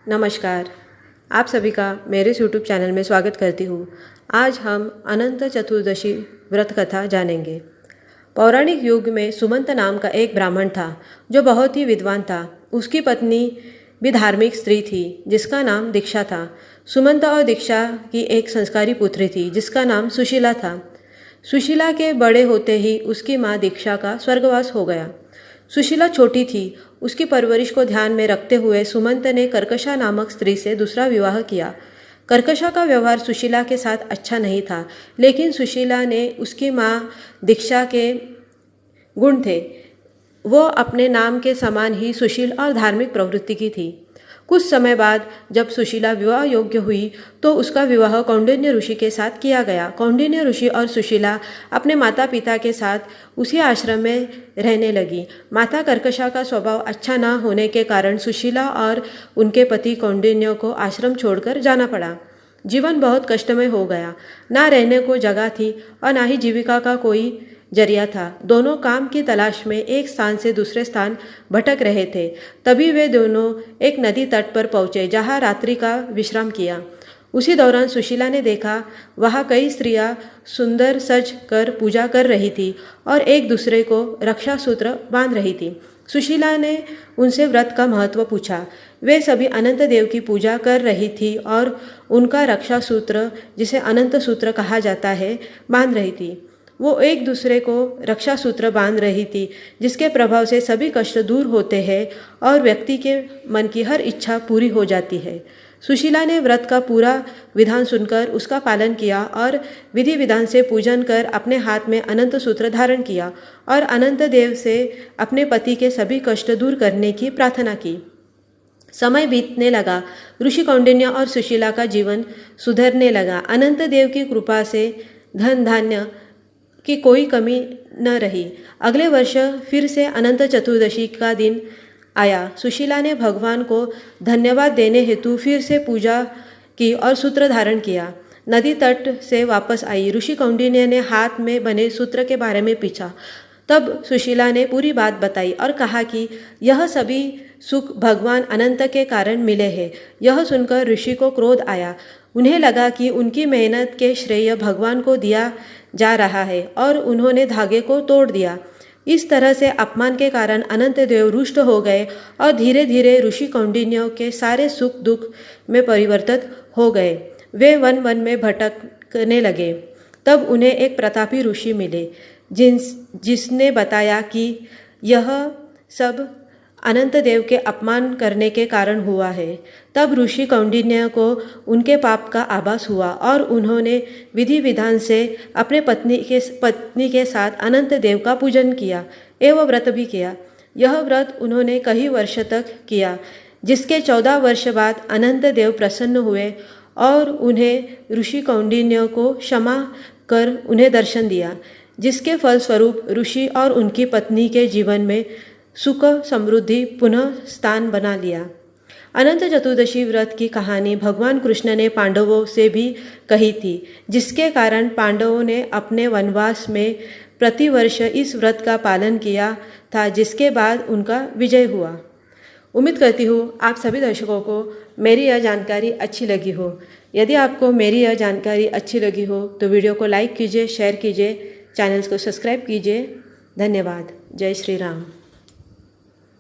नमस्कार, आप सभी का मेरे यूट्यूब चैनल में स्वागत करती हूँ। आज हम अनंत चतुर्दशी व्रत कथा जानेंगे। पौराणिक युग में सुमंत नाम का एक ब्राह्मण था जो बहुत ही विद्वान था। उसकी पत्नी भी धार्मिक स्त्री थी जिसका नाम दीक्षा था। सुमंत और दीक्षा की एक संस्कारी पुत्री थी जिसका नाम सुशीला था। सुशीला के बड़े होते ही उसकी माँ दीक्षा का स्वर्गवास हो गया। सुशीला छोटी थी। उसकी परवरिश को ध्यान में रखते हुए सुमंत ने कर्कशा नामक स्त्री से दूसरा विवाह किया। कर्कशा का व्यवहार सुशीला के साथ अच्छा नहीं था, लेकिन सुशीला ने उसकी माँ दीक्षा के गुण थे। वो अपने नाम के समान ही सुशील और धार्मिक प्रवृत्ति की थी। कुछ समय बाद जब सुशीला विवाह योग्य हुई तो उसका विवाह कौंडिन्य ऋषि के साथ किया गया। कौंडिन्य ऋषि और सुशीला अपने माता पिता के साथ उसी आश्रम में रहने लगी। माता कर्कशा का स्वभाव अच्छा न होने के कारण सुशीला और उनके पति कौंडिन्य को आश्रम छोड़कर जाना पड़ा। जीवन बहुत कष्टमय हो गया। ना रहने को जगह थी और ना ही जीविका का कोई जरिया था। दोनों काम की तलाश में एक स्थान से दूसरे स्थान भटक रहे थे। तभी वे दोनों एक नदी तट पर पहुंचे जहां रात्रि का विश्राम किया। उसी दौरान सुशीला ने देखा वहां कई स्त्रियां सुंदर सज कर पूजा कर रही थी और एक दूसरे को रक्षा सूत्र बांध रही थी। सुशीला ने उनसे व्रत का महत्व पूछा। वे सभी अनंत देव की पूजा कर रही थी और उनका रक्षा सूत्र, जिसे अनंत सूत्र कहा जाता है, बांध रही थी। वो एक दूसरे को रक्षा सूत्र बांध रही थी जिसके प्रभाव से सभी कष्ट दूर होते हैं और व्यक्ति के मन की हर इच्छा पूरी हो जाती है। सुशीला ने व्रत का पूरा विधान सुनकर उसका पालन किया और विधि विधान से पूजन कर अपने हाथ में अनंत सूत्र धारण किया और अनंत देव से अपने पति के सभी कष्ट दूर करने की प्रार्थना की। समय बीतने लगा। ऋषि कौंडिन्य और सुशीला का जीवन सुधरने लगा। अनंत देव की कृपा से धन धान्य की कोई कमी न रही। अगले वर्ष फिर से अनंत चतुर्दशी का दिन आया। सुशीला ने भगवान को धन्यवाद देने हेतु फिर से पूजा की और सूत्र धारण किया। नदी तट से वापस आई। ऋषि कौंडिन्य ने हाथ में बने सूत्र के बारे में पूछा। तब सुशीला ने पूरी बात बताई और कहा कि यह सभी सुख भगवान अनंत के कारण मिले हैं। यह सुनकर ऋषि को क्रोध आया। उन्हें लगा कि उनकी मेहनत के श्रेय भगवान को दिया जा रहा है और उन्होंने धागे को तोड़ दिया। इस तरह से अपमान के कारण अनंत देव रुष्ट हो गए और धीरे धीरे ऋषि कौंडिन्यों के सारे सुख दुख में परिवर्तित हो गए। वे वन वन में भटकने लगे। तब उन्हें एक प्रतापी ऋषि मिले जिसने बताया कि यह सब अनंत देव के अपमान करने के कारण हुआ है। तब ऋषि कौंडिन्य को उनके पाप का आभास हुआ और उन्होंने विधि विधान से अपने पत्नी के साथ अनंत देव का पूजन किया एवं व्रत भी किया। यह व्रत उन्होंने कई वर्ष तक किया, जिसके 14 वर्ष बाद अनंत देव प्रसन्न हुए और उन्हें ऋषि कौंडिन्य को क्षमा कर उन्हें दर्शन दिया, जिसके फलस्वरूप ऋषि और उनकी पत्नी के जीवन में सुख समृद्धि पुनः स्थान बना लिया। अनंत चतुर्दशी व्रत की कहानी भगवान कृष्ण ने पांडवों से भी कही थी, जिसके कारण पांडवों ने अपने वनवास में प्रतिवर्ष इस व्रत का पालन किया था, जिसके बाद उनका विजय हुआ। उम्मीद करती हूँ आप सभी दर्शकों को मेरी यह जानकारी अच्छी लगी हो। यदि आपको मेरी यह जानकारी अच्छी लगी हो तो वीडियो को लाइक कीजिए, शेयर कीजिए, चैनल को सब्सक्राइब कीजिए। धन्यवाद। जय श्री राम।